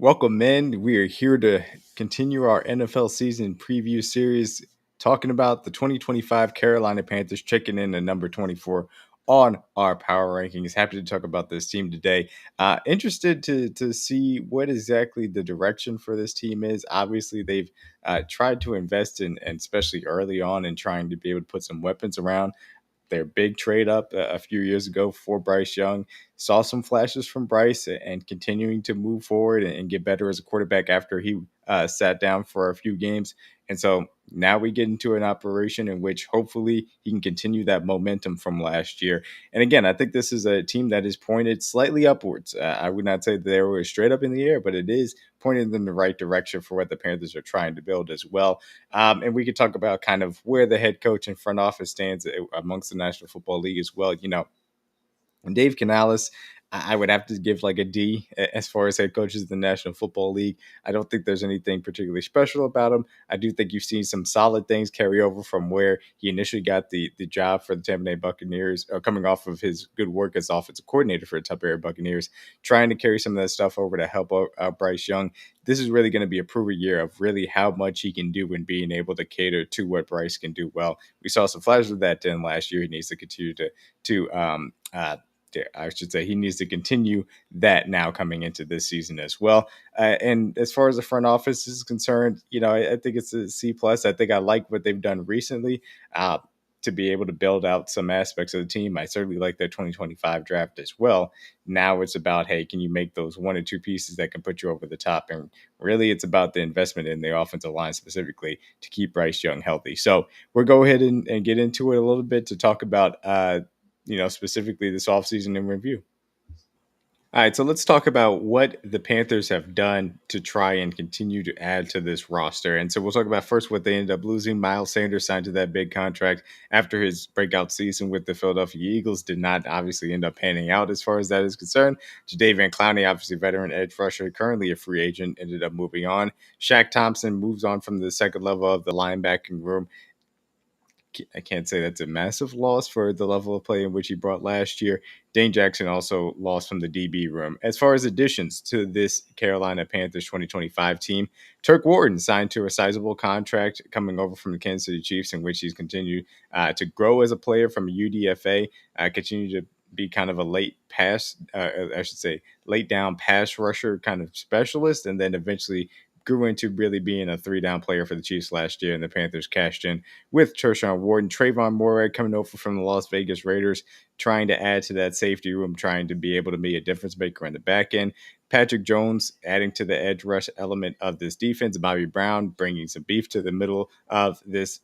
Welcome in. We are here to continue our NFL season preview series, talking about the 2025 Carolina Panthers checking in at number 24 on our power rankings. Happy to talk about this team today. Interested to see what exactly the direction for this team is. Obviously, they've tried to invest in, and especially early on, in trying to be able to put some weapons around their big trade up a few years ago for Bryce Young. Saw some flashes from Bryce and continuing to move forward and get better as a quarterback after he sat down for a few games. And so now we get into an operation in which hopefully he can continue that momentum from last year. And again, I think this is a team that is pointed slightly upwards. I would not say they were straight up in the air, but it is pointed in the right direction for what the Panthers are trying to build as well. And we could talk about kind of where the head coach and front office stands amongst the National Football League as well. And Dave Canales, I would have to give like a D as far as head coaches in the National Football League. I don't think there's anything particularly special about him. I do think you've seen some solid things carry over from where he initially got the job for the Tampa Bay Buccaneers, coming off of his good work as offensive coordinator for the Tampa Bay Buccaneers, trying to carry some of that stuff over to help out Bryce Young. This is really going to be a proven year of really how much he can do and being able to cater to what Bryce can do well. We saw some flashes of that in last year. He needs to continue I should say he needs to continue that now coming into this season as well. And as far as the front office is concerned, I think it's a C plus. I think I like what they've done recently to be able to build out some aspects of the team. I certainly like their 2025 draft as well. Now it's about, hey, can you make those one or two pieces that can put you over the top? And really, it's about the investment in the offensive line specifically to keep Bryce Young healthy. So we'll go ahead and get into it a little bit to talk about specifically this offseason in review. All right, so let's talk about what the Panthers have done to try and continue to add to this roster. And so we'll talk about first what they ended up losing. Miles Sanders signed to that big contract after his breakout season with the Philadelphia Eagles. Did not obviously end up panning out as far as that is concerned. Jadeveon Van Clowney, obviously veteran edge rusher, currently a free agent, ended up moving on. Shaq Thompson moves on from the second level of the linebacking room. I can't say that's a massive loss for the level of play in which he brought last year. Dane Jackson also lost from the DB room. As far as additions to this Carolina Panthers 2025 team, Turk Wharton signed to a sizable contract coming over from the Kansas City Chiefs, in which he's continued to grow as a player from UDFA, continue to be kind of a late down pass rusher kind of specialist, and then eventually grew into really being a three-down player for the Chiefs last year, and the Panthers cashed in with Tershawn Wharton. Trayvon Morag coming over from the Las Vegas Raiders, trying to add to that safety room, trying to be able to be a difference maker in the back end. Patrick Jones adding to the edge rush element of this defense. Bobby Brown bringing some beef to the middle of this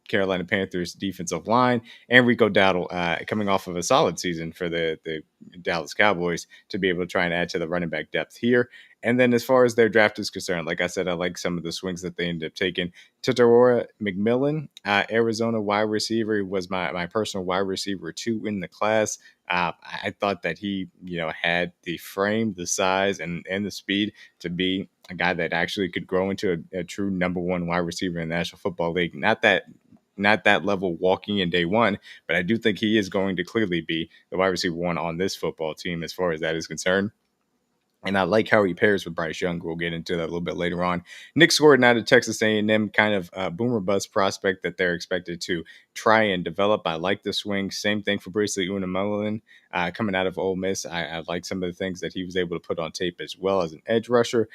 Carolina Panthers defensive line, and Rico Dowdle coming off of a solid season for the Dallas Cowboys to be able to try and add to the running back depth here. And then as far as their draft is concerned, like I said, I like some of the swings that they ended up taking. Tetairoa McMillan, Arizona wide receiver, was my personal wide receiver 2 in the class. I thought that he, had the frame, the size, and the speed to be a guy that actually could grow into a true number one wide receiver in the National Football League. Not that level walking in day one, but I do think he is going to clearly be the wide receiver 1 on this football team as far as that is concerned. And I like how he pairs with Bryce Young. We'll get into that a little bit later on. Nick Gordon out of Texas A&M, kind of a boomer bust prospect that they're expected to try and develop. I like the swing. Same thing for Bryce McMillan coming out of Ole Miss. I like some of the things that he was able to put on tape as well as an edge rusher.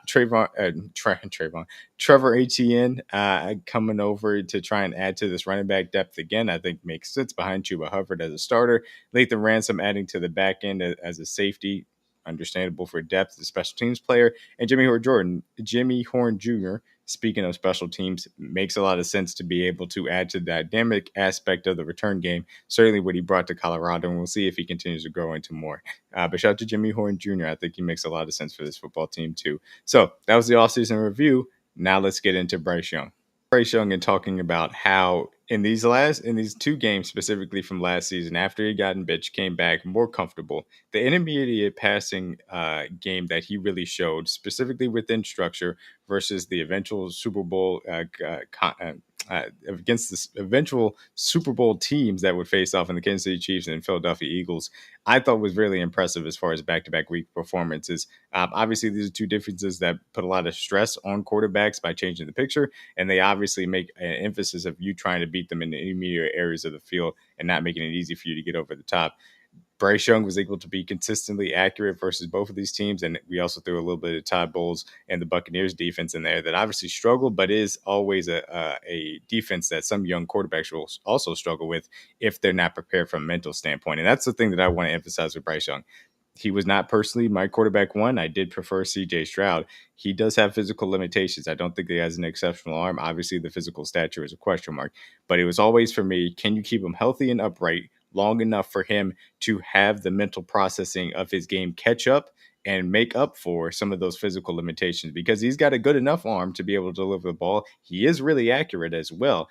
Trevor Etienne coming over to try and add to this running back depth again, I think makes sense behind Chuba Hubbard as a starter. Lathan Ransom adding to the back end as a safety. Understandable for depth, the special teams player, and Jimmy Horn Jr., speaking of special teams, makes a lot of sense to be able to add to the dynamic aspect of the return game. Certainly what he brought to Colorado, and we'll see if he continues to grow into more. But shout out to Jimmy Horn Jr. I think he makes a lot of sense for this football team too. So that was the offseason review. Now let's get into Bryce Young. Bryce Young and talking about how in these 2 games specifically from last season, after he got in bitch, came back more comfortable. The intermediate passing game that he really showed, specifically within structure versus the eventual Super Bowl against the eventual Super Bowl teams that would face off in the Kansas City Chiefs and Philadelphia Eagles, I thought was really impressive as far as back-to-back week performances. Obviously, these are two differences that put a lot of stress on quarterbacks by changing the picture, and they obviously make an emphasis of you trying to beat them in the intermediate areas of the field and not making it easy for you to get over the top. Bryce Young was able to be consistently accurate versus both of these teams. And we also threw a little bit of Todd Bowles and the Buccaneers defense in there that obviously struggled, but is always a defense that some young quarterbacks will also struggle with if they're not prepared from a mental standpoint. And that's the thing that I want to emphasize with Bryce Young. He was not personally my quarterback one. I did prefer CJ Stroud. He does have physical limitations. I don't think he has an exceptional arm. Obviously, the physical stature is a question mark, but it was always for me, can you keep him healthy and upright long enough for him to have the mental processing of his game catch up and make up for some of those physical limitations? Because he's got a good enough arm to be able to deliver the ball. He is really accurate as well.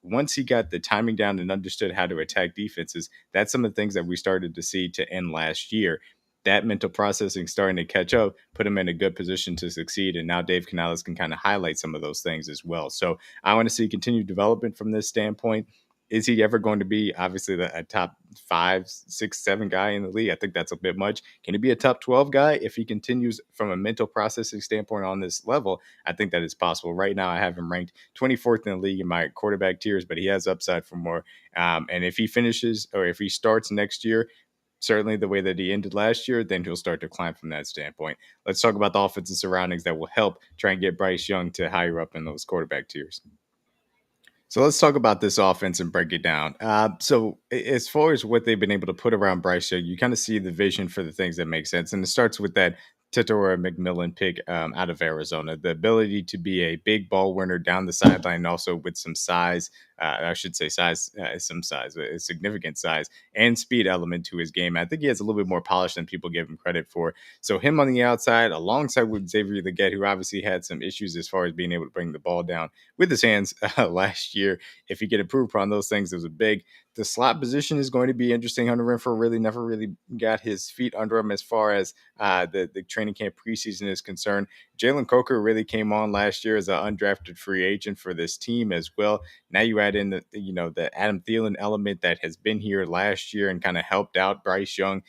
Once he got the timing down and understood how to attack defenses, that's some of the things that we started to see to end last year. That mental processing starting to catch up, put him in a good position to succeed. And now Dave Canales can kind of highlight some of those things as well. So I want to see continued development from this standpoint. Is he ever going to be obviously a top 5, 6, 7 guy in the league? I think that's a bit much. Can he be a top 12 guy if he continues from a mental processing standpoint on this level? I think that is possible. Right now, I have him ranked 24th in the league in my quarterback tiers, but he has upside for more. And if he finishes or if he starts next year, certainly the way that he ended last year, then he'll start to climb from that standpoint. Let's talk about the offensive surroundings that will help try and get Bryce Young to higher up in those quarterback tiers. So let's talk about this offense and break it down. As far as what they've been able to put around Bryce Young, you kind of see the vision for the things that make sense. And it starts with that Tetairoa McMillan pick out of Arizona. The ability to be a big ball winner down the sideline, also with some size, I should say some size, a significant size and speed element to his game. I think he has a little bit more polish than people give him credit for. So him on the outside, alongside with Xavier Legette, who obviously had some issues as far as being able to bring the ball down with his hands last year. If he could improve upon those things, it was a big. The slot position is going to be interesting. Hunter Renfrow really never really got his feet under him as far as the training camp preseason is concerned. Jalen Coker really came on last year as an undrafted free agent for this team as well. Now you add in the Adam Thielen element that has been here last year and kind of helped out Bryce Young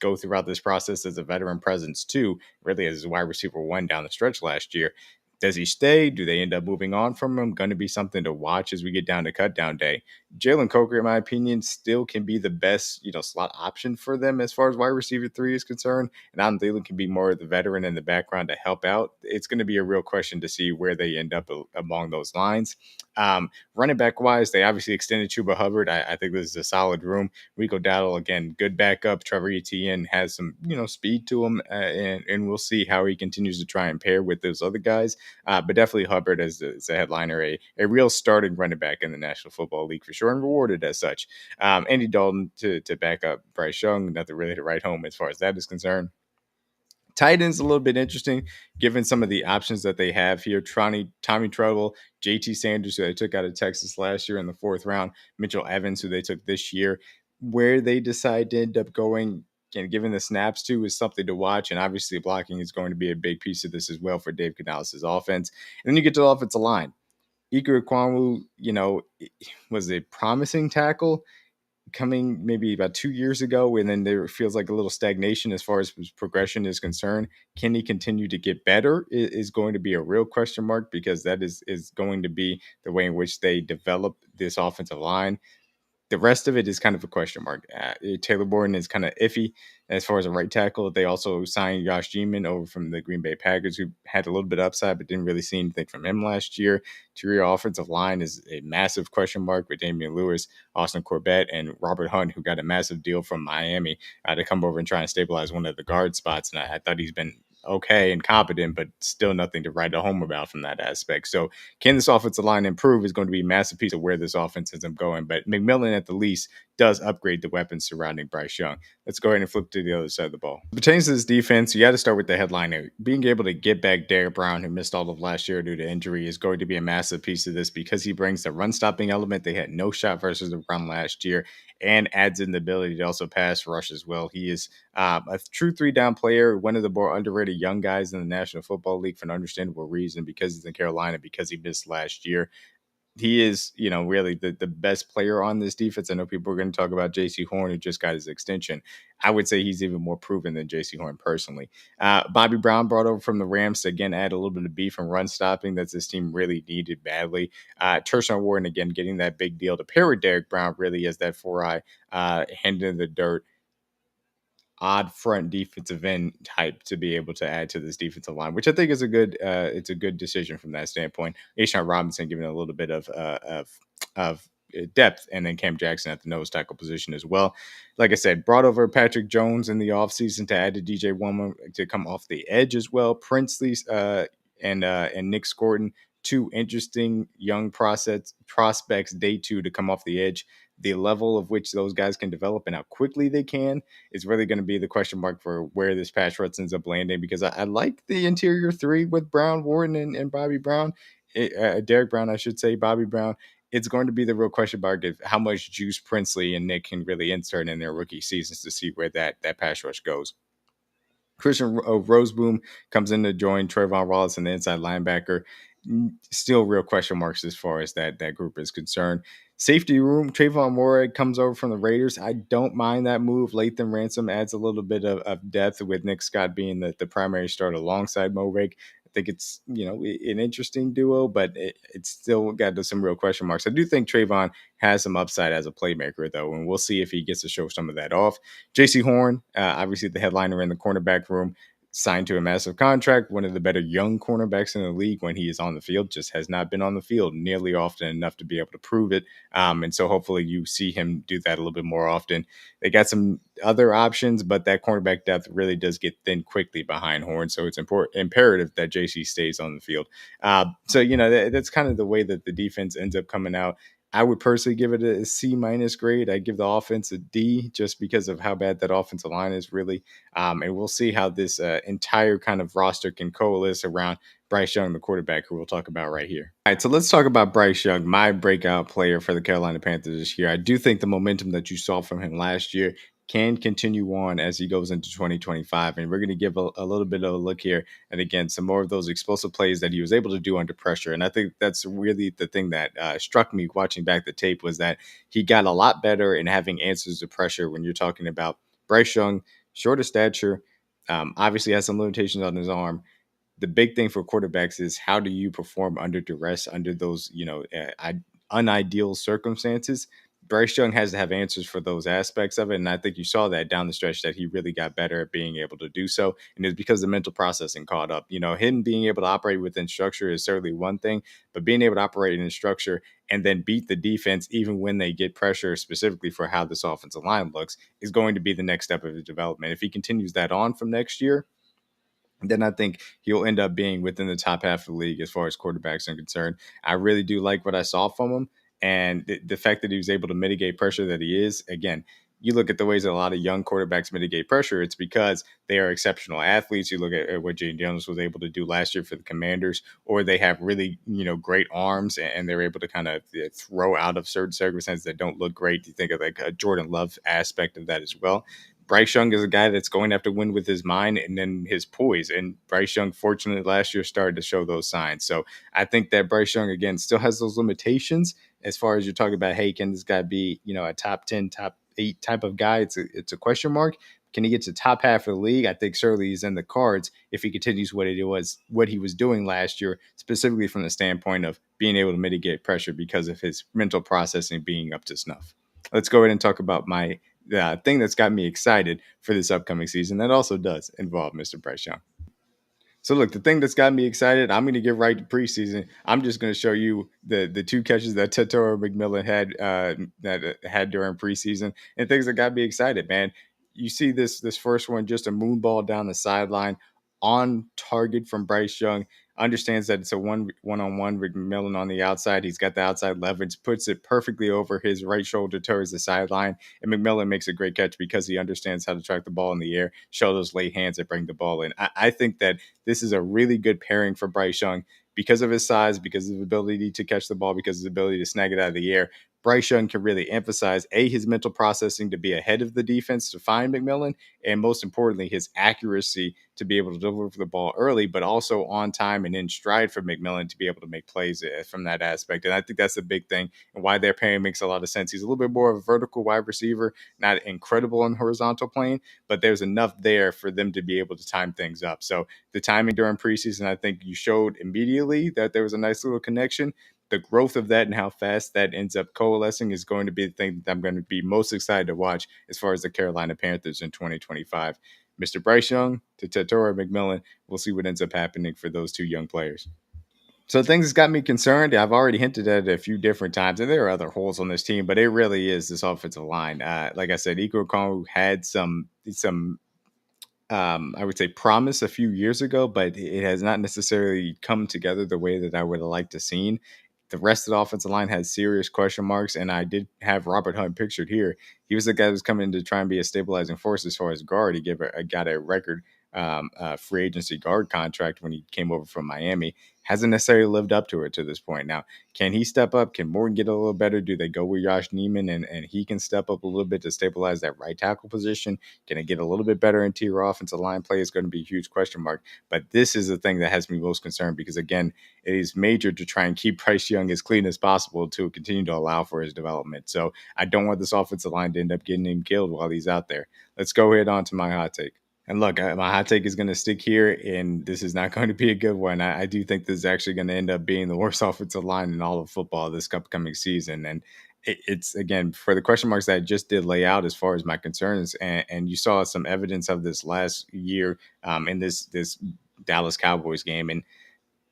go throughout this process as a veteran presence too, really as a wide receiver one down the stretch last year. Does he stay? Do they end up moving on from him? Going to be something to watch as we get down to cut down day. Jalen Coker, in my opinion, still can be the best, slot option for them as far as wide receiver 3 is concerned. And Adam Thielen can be more of the veteran in the background to help out. It's going to be a real question to see where they end up along those lines. Running back wise, they obviously extended Chuba Hubbard. I think this is a solid room. Rico Dowdle, again, good backup. Trevor Etienne has some, speed to him, and we'll see how he continues to try and pair with those other guys. But definitely Hubbard as a headliner, a real starting running back in the National Football League for sure, and rewarded as such. Andy Dalton to back up Bryce Young, nothing really to write home as far as that is concerned. Tight end's a little bit interesting, given some of the options that they have here. Tommy Trudell, JT Sanders, who they took out of Texas last year in the 4th round, Mitchell Evans, who they took this year. Where they decide to end up going and giving the snaps to is something to watch. And obviously blocking is going to be a big piece of this as well for Dave Canales' offense. And then you get to the offensive line. Iker Ekwomu, was a promising tackle coming maybe about 2 years ago, and then there feels like a little stagnation as far as his progression is concerned. Can he continue to get better is going to be a real question mark, because that is going to be the way in which they develop this offensive line. The rest of it is kind of a question mark. Taylor Borden is kind of iffy as far as a right tackle. They also signed Josh Jeman over from the Green Bay Packers, who had a little bit of upside, but didn't really see anything from him last year. Interior offensive line is a massive question mark with Damian Lewis, Austin Corbett, and Robert Hunt, who got a massive deal from Miami to come over and try and stabilize one of the guard spots. And I thought he's been okay and competent, but still nothing to write home about from that aspect. So can this offensive line improve is going to be a massive piece of where this offense ends up going. But McMillan, at the least, does upgrade the weapons surrounding Bryce Young. Let's go ahead and flip to the other side of the ball. Pertains to this defense, you got to start with the headliner. Being able to get back Derrick Brown, who missed all of last year due to injury, is going to be a massive piece of this, because he brings the run-stopping element. They had no shot versus the run last year, and adds in the ability to also pass rush as well. He is a true 3-down player, one of the more underrated young guys in the National Football League for an understandable reason, because he's in Carolina, because he missed last year. he is, really the best player on this defense. I know people are going to talk about JC Horn, who just got his extension. I would say he's even more proven than JC Horn personally. Bobby Brown brought over from the Rams to again add a little bit of beef and run stopping that this team really needed badly. Wharton again getting that big deal to pair with Derrick Brown really as that 4-eye hand in the dirt odd front defensive end type to be able to add to this defensive line, which I think is it's a good decision from that standpoint. Ashawn Robinson giving a little bit of depth, and then Cam Jackson at the nose tackle position as well. Like I said, brought over Patrick Jones in the offseason to add to DJ Woman to come off the edge as well. Princely and Nick Scorton, two interesting young prospects day two to come off the edge. The level of which those guys can develop and how quickly they can is really going to be the question mark for where this pass rush ends up landing, because I like the interior three with Brown, Wharton, and Bobby Brown. Derrick Brown, I should say, Bobby Brown. It's going to be the real question mark of how much juice Princely and Nick can really insert in their rookie seasons to see where that pass rush goes. Christian Roseboom comes in to join Trayvon Wallace and the inside linebacker. Still real question marks as far as that group is concerned. Safety room, Trayvon Moore comes over from the Raiders. I don't mind that move. Latham Ransom adds a little bit of depth with Nick Scott being the primary starter alongside Mo Rake. I think it's, an interesting duo, but it's still got some real question marks. I do think Trayvon has some upside as a playmaker, though, and we'll see if he gets to show some of that off. JC Horn, obviously the headliner in the cornerback room, signed to a massive contract, one of the better young cornerbacks in the league when he is on the field, just has not been on the field nearly often enough to be able to prove it. And so hopefully you see him do that a little bit more often. They got some other options, but that cornerback depth really does get thin quickly behind Horn. So it's imperative that JC stays on the field. That's kind of the way that the defense ends up coming out. I would personally give it a C- grade. I give the offense a D just because of how bad that offensive line is really. And we'll see how this entire kind of roster can coalesce around Bryce Young, the quarterback, who we'll talk about right here. All right, so let's talk about Bryce Young, my breakout player for the Carolina Panthers this year. I do think the momentum that you saw from him last year can continue on as he goes into 2025. And we're going to give a little bit of a look here. And again, some more of those explosive plays that he was able to do under pressure. And I think that's really the thing that struck me watching back the tape was that he got a lot better in having answers to pressure when you're talking about Bryce Young, shorter stature, obviously has some limitations on his arm. The big thing for quarterbacks is how do you perform under duress, under those, unideal circumstances. Bryce Young has to have answers for those aspects of it. And I think you saw that down the stretch that he really got better at being able to do so. And it's because the mental processing caught up. Him being able to operate within structure is certainly one thing, but being able to operate in structure and then beat the defense even when they get pressure, specifically for how this offensive line looks, is going to be the next step of his development. If he continues that on from next year, then I think he'll end up being within the top half of the league as far as quarterbacks are concerned. I really do like what I saw from him. And the fact that he was able to mitigate pressure that he is, again, you look at the ways that a lot of young quarterbacks mitigate pressure, it's because they are exceptional athletes. You look at what Jay Jones was able to do last year for the Commanders, or they have really, great arms and they're able to kind of throw out of certain circumstances that don't look great. You think of like a Jordan Love aspect of that as well. Bryce Young is a guy that's going to have to win with his mind and then his poise. And Bryce Young, fortunately, last year started to show those signs. So I think that Bryce Young, again, still has those limitations as far as you're talking about, hey, can this guy be, a top 10, top 8 type of guy? It's a question mark. Can he get to top half of the league? I think certainly he's in the cards if he continues what he was doing last year, specifically from the standpoint of being able to mitigate pressure because of his mental processing being up to snuff. Let's go ahead and talk about my thing that's got me excited for this upcoming season. That also does involve Mr. Bryce Young. So look, the thing that's got me excited, I'm going to get right to preseason. I'm just going to show you the two catches that Tetairoa McMillan had during preseason, and things that got me excited, man. You see this first one, just a moon ball down the sideline, on target from Bryce Young. Understands that it's a one-on-one with McMillan on the outside. He's got the outside leverage, puts it perfectly over his right shoulder towards the sideline, and McMillan makes a great catch because he understands how to track the ball in the air, show those late hands that bring the ball in. I think that this is a really good pairing for Bryce Young because of his size, because of his ability to catch the ball, because of his ability to snag it out of the air. Bryce Young can really emphasize his mental processing to be ahead of the defense to find McMillan, and most importantly, his accuracy to be able to deliver the ball early, but also on time and in stride for McMillan to be able to make plays from that aspect. And I think that's a big thing, and why their pairing makes a lot of sense. He's a little bit more of a vertical wide receiver, not incredible on the horizontal plane, but there's enough there for them to be able to time things up. So the timing during preseason, I think you showed immediately that there was a nice little connection. The growth of that and how fast that ends up coalescing is going to be the thing that I'm going to be most excited to watch as far as the Carolina Panthers in 2025. Mr. Bryce Young to Tetairoa McMillan, we'll see what ends up happening for those two young players. So things has got me concerned. I've already hinted at it a few different times, and there are other holes on this team, but it really is this offensive line. Like I said, Iko Kongwu had some I would say promise a few years ago, but it has not necessarily come together the way that I would have liked to seen. The rest of the offensive line has serious question marks, and I did have Robert Hunt pictured here. He was the guy who was coming in to try and be a stabilizing force as far as guard. He got a record free agency guard contract when he came over from Miami. Hasn't necessarily lived up to it to this point. Now, can he step up? Can Morgan get a little better? Do they go with Josh Neiman and he can step up a little bit to stabilize that right tackle position? Can it get a little bit better interior offensive line play? Is going to be a huge question mark. But this is the thing that has me most concerned because, again, it is major to try and keep Bryce Young as clean as possible to continue to allow for his development. So I don't want this offensive line to end up getting him killed while he's out there. Let's go ahead on to my hot take. And look, my hot take is going to stick here, and this is not going to be a good one. I do think this is actually going to end up being the worst offensive line in all of football this upcoming season. And it's, again, for the question marks that I just did lay out as far as my concerns, and you saw some evidence of this last year in this Dallas Cowboys game. And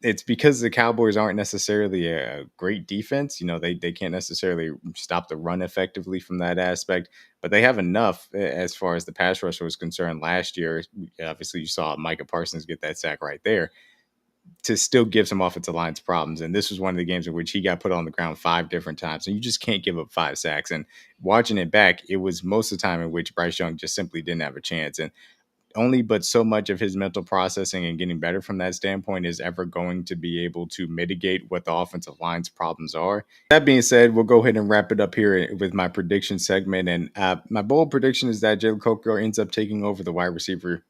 it's because the Cowboys aren't necessarily a great defense. You know, they can't necessarily stop the run effectively from that aspect, but they have enough as far as the pass rush was concerned last year. Obviously, you saw Micah Parsons get that sack right there to still give some offensive lines problems. And this was one of the games in which he got put on the ground 5 different times. And you just can't give up 5 sacks. And watching it back, it was most of the time in which Bryce Young just simply didn't have a chance. And only but so much of his mental processing and getting better from that standpoint is ever going to be able to mitigate what the offensive line's problems are. That being said, we'll go ahead and wrap it up here with my prediction segment. And my bold prediction is that Jalen Coker ends up taking over the wide receiver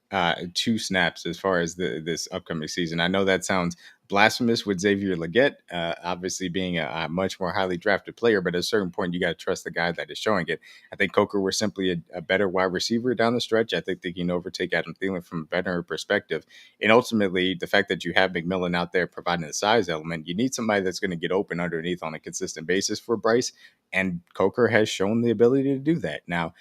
2 snaps as far as this upcoming season. I know that sounds blasphemous with Xavier Legette, obviously being a much more highly drafted player, but at a certain point, you got to trust the guy that is showing it. I think Coker was simply a better wide receiver down the stretch. I think they can overtake Adam Thielen from a better perspective. And ultimately, the fact that you have McMillan out there providing the size element, you need somebody that's going to get open underneath on a consistent basis for Bryce. And Coker has shown the ability to do that. Now,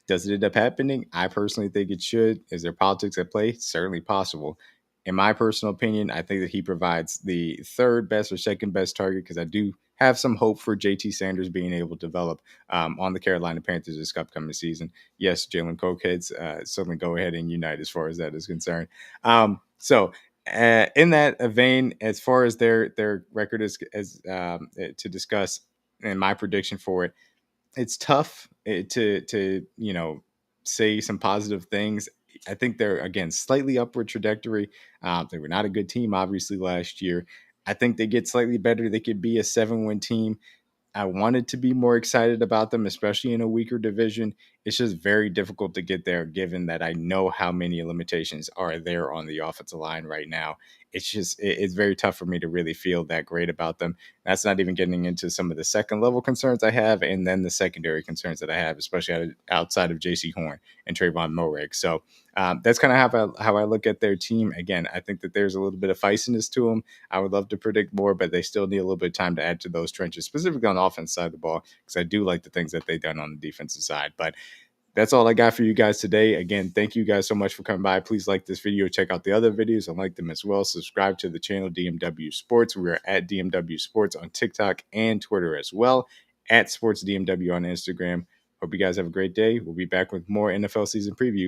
does it end up happening? I personally think it should. Is there politics at play? Certainly possible. In my personal opinion, I think that he provides the third best or second best target because I do have some hope for JT Sanders being able to develop on the Carolina Panthers this upcoming season. Yes, Jalen Cokeheads certainly go ahead and unite as far as that is concerned. In that vein, as far as their record is to discuss, and my prediction for it, it's tough to say some positive things. I think they're, again, slightly upward trajectory. They were not a good team obviously last year. I think they get slightly better. They could be a 7-win team. I wanted to be more excited about them, especially in a weaker division. It's just very difficult to get there given that I know how many limitations are there on the offensive line right now. It's very tough for me to really feel that great about them. That's not even getting into some of the second level concerns I have and then the secondary concerns that I have, especially outside of JC Horn and Trayvon Moehrig. So that's kind of how I look at their team. Again, I think that there's a little bit of feistiness to them. I would love to predict more, but they still need a little bit of time to add to those trenches, specifically on the offense side of the ball, because I do like the things that they've done on the defensive side. But that's all I got for you guys today. Again, thank you guys so much for coming by. Please like this video. Check out the other videos and like them as well. Subscribe to the channel DMW Sports. We are at DMW Sports on TikTok and Twitter as well, at Sports DMW on Instagram. Hope you guys have a great day. We'll be back with more NFL season preview.